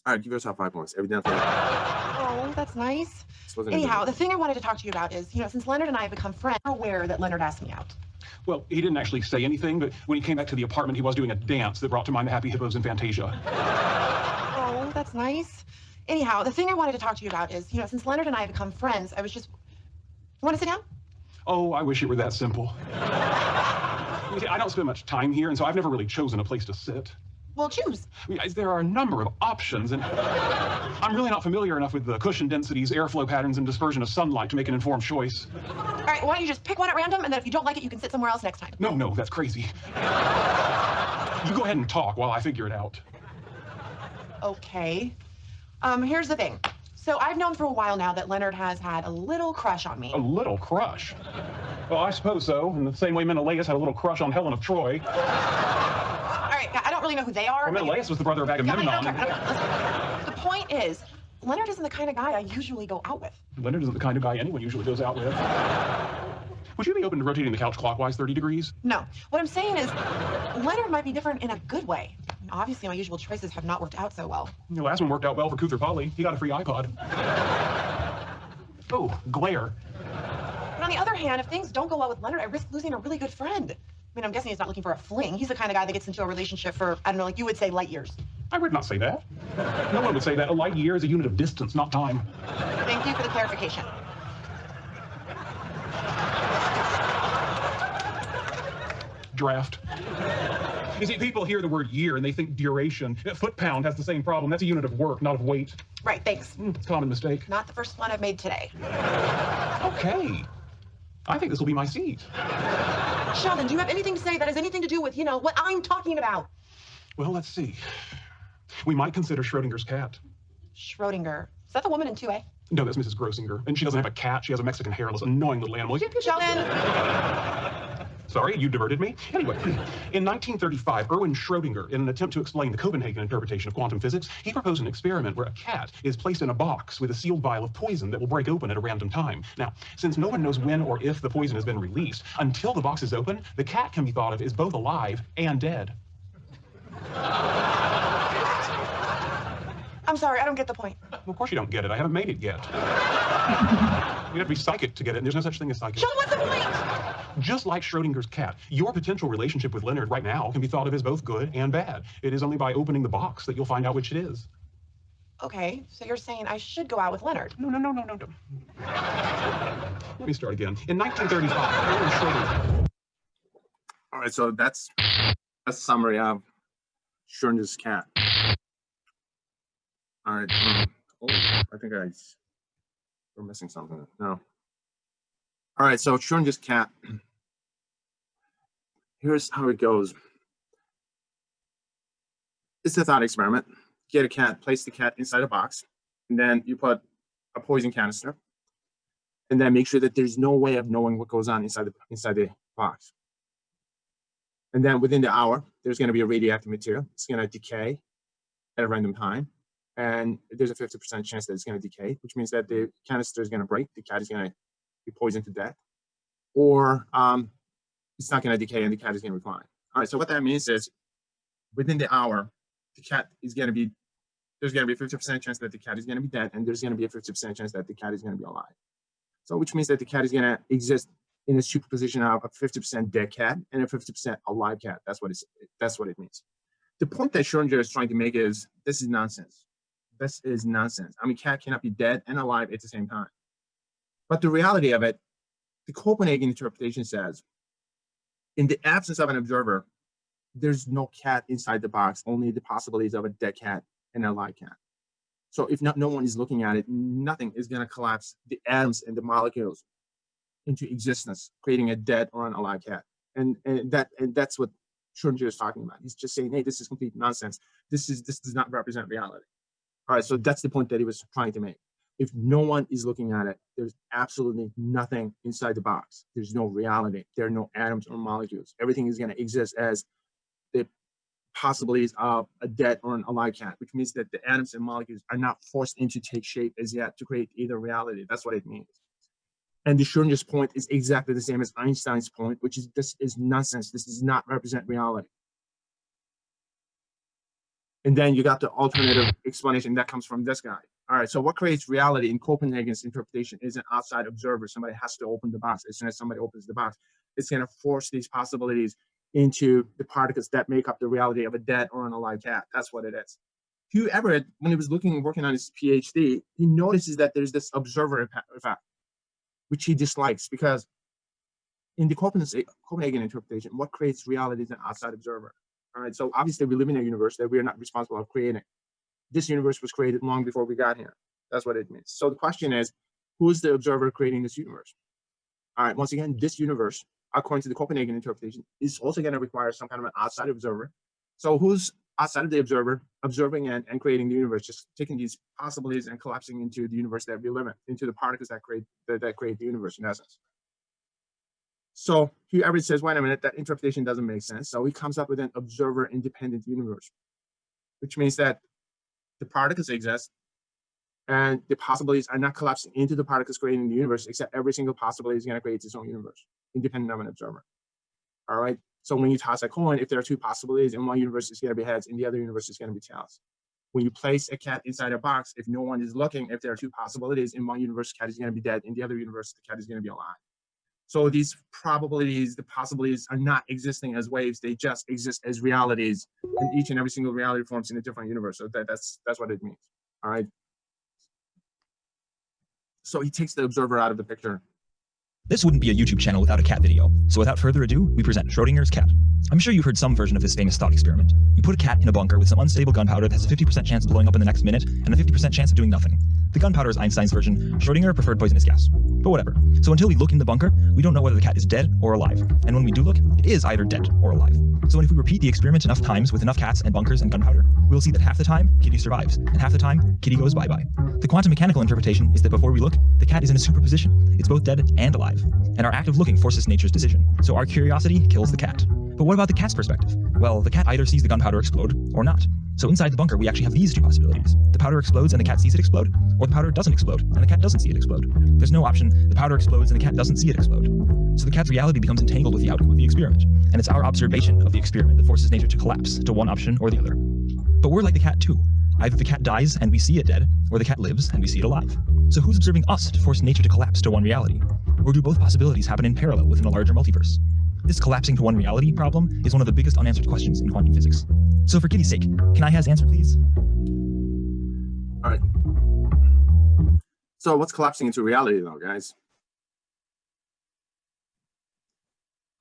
All right, give yourself 5 points. Evidently, Oh, that's nice. this wasn't a good Anyhow, one. the thing I wanted to talk to you about is, since Leonard and I have become friends, I'm aware that Leonard asked me out. Well, he didn't actually say anything, but when he came back to the apartment, he was doing a dance that brought to mind the Happy Hippos in Fantasia. Oh, that's nice. Anyhow, the thing I wanted to talk to you about is, since Leonard and I have become friends, I was just. You want to sit down? Oh, I wish it were that simple. You see, I don't spend much time here, and so I've never really chosen a place to sit. Well, choose. There are a number of options, and I'm really not familiar enough with the cushion densities, airflow patterns, and dispersion of sunlight to make an informed choice. All right, why don't you just pick one at random, and then if you don't like it, you can sit somewhere else next time. No, that's crazy. You go ahead and talk while I figure it out. Okay. Here's the thing. So I've known for a while now that Leonard has had a little crush on me. A little crush? Well, I suppose so, in the same way Menelaus had a little crush on Helen of Troy. All right, I don't really know who they are. Well, Menelaus was the brother of Agamemnon. The point is, Leonard isn't the kind of guy I usually go out with. Leonard isn't the kind of guy anyone usually goes out with. Would you be open to rotating the couch clockwise 30 degrees? No. What I'm saying is, Leonard might be different in a good way. Obviously, my usual choices have not worked out so well. The last one worked out well for Kuther Polly. He got a free iPod. Oh, glare. But on the other hand, if things don't go well with Leonard, I risk losing a really good friend. I mean, I'm guessing he's not looking for a fling. He's the kind of guy that gets into a relationship for, I don't know, like you would say, light years. I would not say that. No one would say that. A light year is a unit of distance, not time. Thank you for the clarification. Draft. You see, people hear the word year and they think duration. Foot-pound has the same problem. That's a unit of work, not of weight. Right, thanks. It's a common mistake. Not the first one I've made today. Okay. I think this will be my seat. Sheldon, do you have anything to say that has anything to do with, what I'm talking about? Well, let's see. We might consider Schrodinger's cat. Schrodinger. Is that the woman in 2A? No, that's Mrs. Grossinger. And she doesn't have a cat. She has a Mexican hairless, annoying little animal. Sheldon! Sorry, you diverted me. Anyway, in 1935, Erwin Schrödinger, in an attempt to explain the Copenhagen interpretation of quantum physics, he proposed an experiment where a cat is placed in a box with a sealed vial of poison that will break open at a random time. Now, since no one knows when or if the poison has been released, until the box is open, the cat can be thought of as both alive and dead. I'm sorry, I don't get the point. Well, of course you don't get it. I haven't made it yet. You'd have to be psychic to get it, and there's no such thing as psychic. Sheldon, what's the point? Just like Schrodinger's cat, your potential relationship with Leonard right now can be thought of as both good and bad. It is only by opening the box that you'll find out which it is. Okay, so you're saying I should go out with Leonard. No. Let me start again. In 1935, Erwin Schrödinger. All right, so that's a summary of Schrodinger's cat. All right. Oh, I think we're missing something. No. All right, so Schrodinger's cat. Here's how it goes. It's a thought experiment. Get a cat, place the cat inside a box, and then you put a poison canister, and then make sure that there's no way of knowing what goes on inside the box. And then within the hour, there's going to be a radioactive material. It's going to decay at a random time, and there's a 50% chance that it's going to decay, which means that the canister is going to break. The cat is going to be poisoned to death, or it's not going to decay and the cat is going to recline. All right, so what that means is within the hour, the cat is going to be, there's going to be a 50% chance that the cat is going to be dead, and there's going to be a 50% chance that the cat is going to be alive. So which means that the cat is going to exist in a superposition of a 50% dead cat and a 50% alive cat. That's what it means. The point that Schrödinger is trying to make is this is nonsense. This is nonsense. I mean, cat cannot be dead and alive at the same time. But the reality of it, the Copenhagen interpretation says, in the absence of an observer, there's no cat inside the box, only the possibilities of a dead cat and a live cat. So if no one is looking at it, nothing is going to collapse the atoms and the molecules into existence, creating a dead or an alive cat. And that's what Schrödinger is talking about. He's just saying, hey, this is complete nonsense. This does not represent reality. All right, so that's the point that he was trying to make. If no one is looking at it, there's absolutely nothing inside the box. There's no reality. There are no atoms or molecules. Everything is going to exist as the possibilities of a dead or an alive cat, which means that the atoms and molecules are not forced into take shape as yet to create either reality. That's what it means. And the Schrödinger's point is exactly the same as Einstein's point, which is this is nonsense. This does not represent reality. And then you got the alternative explanation that comes from this guy. All right, so what creates reality in Copenhagen's interpretation is an outside observer. Somebody has to open the box. As soon as somebody opens the box, it's going to force these possibilities into the particles that make up the reality of a dead or an alive cat. That's what it is. Hugh Everett, when he was working on his PhD, he notices that there's this observer effect, which he dislikes, because in the Copenhagen interpretation, what creates reality is an outside observer. All right, so obviously we live in a universe that we are not responsible for creating. This universe was created long before we got here. That's what it means. So the question is, who is the observer creating this universe? All right, once again, this universe, according to the Copenhagen interpretation, is also going to require some kind of an outside observer. So who's outside of the observer, observing and creating the universe, just taking these possibilities and collapsing into the universe that we live in, into the particles that create the universe in essence. So Hugh Everett says, wait a minute, that interpretation doesn't make sense. So he comes up with an observer-independent universe, which means that the particles exist and the possibilities are not collapsing into the particles creating the universe, except every single possibility is going to create its own universe, independent of an observer. All right. So when you toss a coin, if there are two possibilities, in one universe it's going to be heads, in the other universe it's going to be tails. When you place a cat inside a box, if no one is looking, if there are two possibilities, in one universe the cat is going to be dead, in the other universe the cat is going to be alive. So these probabilities, the possibilities are not existing as waves, they just exist as realities, and each and every single reality forms in a different universe. So that's what it means. All right. So he takes the observer out of the picture. This wouldn't be a YouTube channel without a cat video, so without further ado, we present Schrodinger's cat. I'm sure you've heard some version of this famous thought experiment. You put a cat in a bunker with some unstable gunpowder that has a 50% chance of blowing up in the next minute, and a 50% chance of doing nothing. The gunpowder is Einstein's version, Schrodinger preferred poisonous gas. But whatever. So until we look in the bunker, we don't know whether the cat is dead or alive. And when we do look, it is either dead or alive. So if we repeat the experiment enough times with enough cats and bunkers and gunpowder, we'll see that half the time, Kitty survives, and half the time, Kitty goes bye-bye. The quantum mechanical interpretation is that before we look, the cat is in a superposition. It's both dead and alive. And our act of looking forces nature's decision. So our curiosity kills the cat. But what about the cat's perspective? Well, the cat either sees the gunpowder explode or not. So inside the bunker, we actually have these two possibilities. The powder explodes and the cat sees it explode, or the powder doesn't explode and the cat doesn't see it explode. There's no option, the powder explodes and the cat doesn't see it explode. So the cat's reality becomes entangled with the outcome of the experiment. And it's our observation of the experiment that forces nature to collapse to one option or the other. But we're like the cat too. Either the cat dies and we see it dead, or the cat lives and we see it alive. So who's observing us to force nature to collapse to one reality? Or do both possibilities happen in parallel within a larger multiverse? This collapsing to one reality problem is one of the biggest unanswered questions in quantum physics. So for Kitty's sake, can I have his answer, please? All right. So what's collapsing into reality though, guys?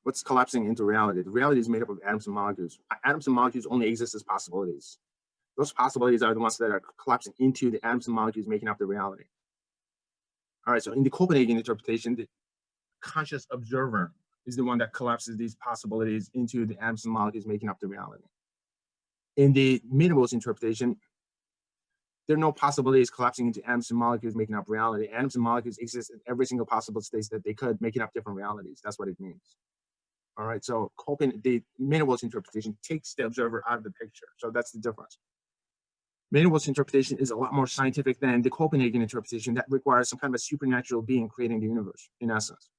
What's collapsing into reality? The reality is made up of atoms and molecules. Atoms and molecules only exist as possibilities. Those possibilities are the ones that are collapsing into the atoms and molecules making up the reality. All right, so in the Copenhagen interpretation, the conscious observer is the one that collapses these possibilities into the atoms and molecules making up the reality. In the Minimals interpretation, there are no possibilities collapsing into atoms and molecules making up reality. Atoms and molecules exist in every single possible state that they could, making up different realities. That's what it means. All right, so the Minimals interpretation takes the observer out of the picture. So that's the difference. Minimals interpretation is a lot more scientific than the Copenhagen interpretation that requires some kind of a supernatural being creating the universe, in essence.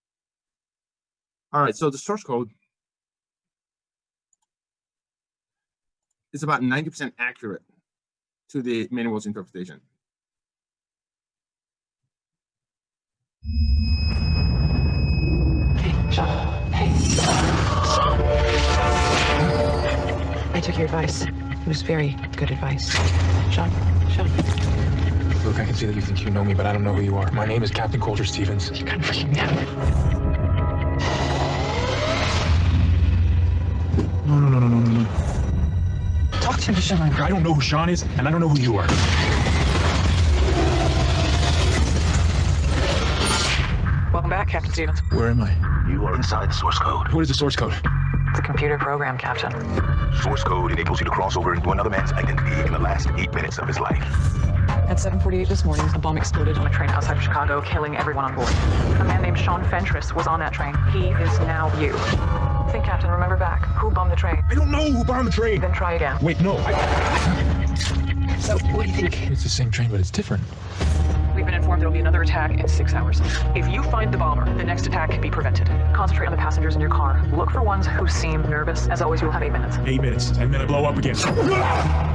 All right, so the source code is about 90% accurate to the Minimals interpretation. Hey, Sean. Hey. I took your advice. It was very good advice. Sean. Look, I can see that you think you know me, but I don't know who you are. My name is Captain Coulter Stevens. You're kind of freaking me out. No. Talk to me, Sean. I don't know who Sean is, and I don't know who you are. Welcome back, Captain Stevens. Where am I? You are inside the source code. What is the source code? It's a computer program, Captain. Source code enables you to cross over into another man's identity in the last 8 minutes of his life. At 7:48 this morning, a bomb exploded on a train outside of Chicago, killing everyone on board. A man named Sean Fentress was on that train. He is now you. Think, Captain, remember back. Who bombed the train? I don't know who bombed the train. Then try again. Wait, no. So, what do you think? It's the same train, but it's different. We We've been informed there'll be another attack in 6 hours. If you find the bomber, the next attack can be prevented. Concentrate on the passengers in your car. Look for ones who seem nervous. As always, you'll have 8 minutes. 8 minutes, and then I blow up again.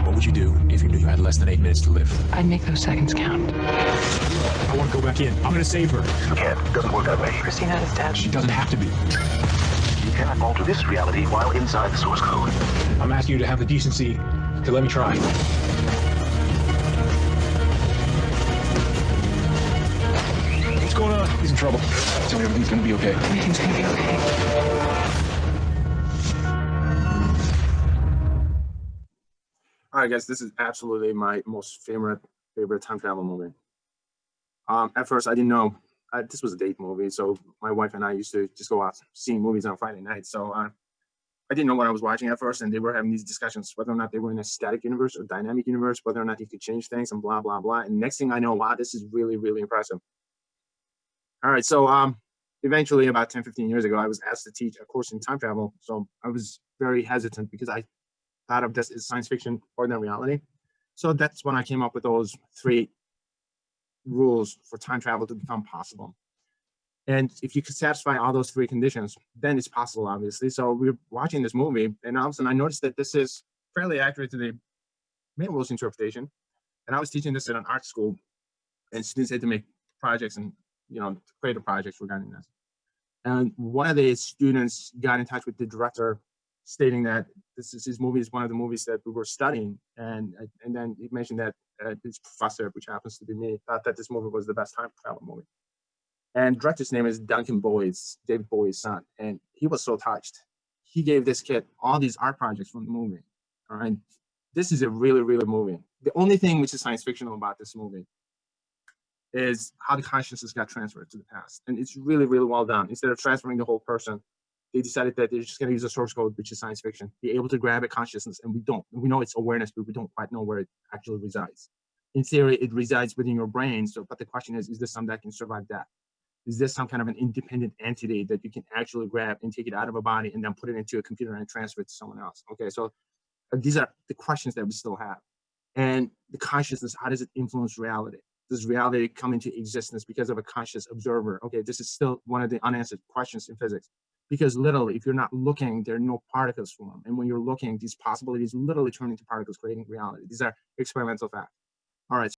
What would you do if you knew you had less than 8 minutes to live? I'd make those seconds count. I want to go back in. I'm gonna save her. You can't. It doesn't work that way. Christina is dead. She doesn't have to be. You cannot alter this reality while inside the source code. I'm asking you to have the decency to let me try. What's going on? He's in trouble. Tell me everything's gonna be okay. Everything's gonna be okay. All right, guys, this is absolutely my most favorite time travel movie. At first, I didn't know this was a date movie, so my wife and I used to just go out seeing movies on Friday night. So I didn't know what I was watching at first, and they were having these discussions whether or not they were in a static universe or dynamic universe, whether or not you could change things, and blah blah blah. And next thing I know, wow, this is really really impressive. All right, so eventually, about 10-15 years ago, I was asked to teach a course in time travel. So I was very hesitant because I thought of this as science fiction more than reality. So that's when I came up with those 3 rules for time travel to become possible. And if you could satisfy all those 3 conditions, then it's possible, obviously. So we were watching this movie, and all of a sudden I noticed that this is fairly accurate to the main rules interpretation. And I was teaching this at an art school, and students had to make projects and creative projects regarding this. And one of the students got in touch with the director, stating that his movie is one of the movies that we were studying, and then he mentioned that his professor, which happens to be me, thought that this movie was the best time travel movie. And director's name is Duncan Boyd's, David Boyd's son, and he was so touched. He gave this kid all these art projects from the movie. All right, this is a really really movie. The only thing which is science fictional about this movie is how the consciousness got transferred to the past, and it's really really well done. Instead of transferring the whole person, they decided that they're just going to use a source code, which is science fiction, be able to grab a consciousness, and we don't. We know it's awareness, but we don't quite know where it actually resides. In theory, it resides within your brain. So, but the question is this something that can survive death? Is this some kind of an independent entity that you can actually grab and take it out of a body and then put it into a computer and transfer it to someone else? Okay, so these are the questions that we still have. And the consciousness, how does it influence reality? Does reality come into existence because of a conscious observer? Okay, this is still one of the unanswered questions in physics. Because literally, if you're not looking, there are no particles form. And when you're looking, these possibilities literally turn into particles, creating reality. These are experimental facts. All right.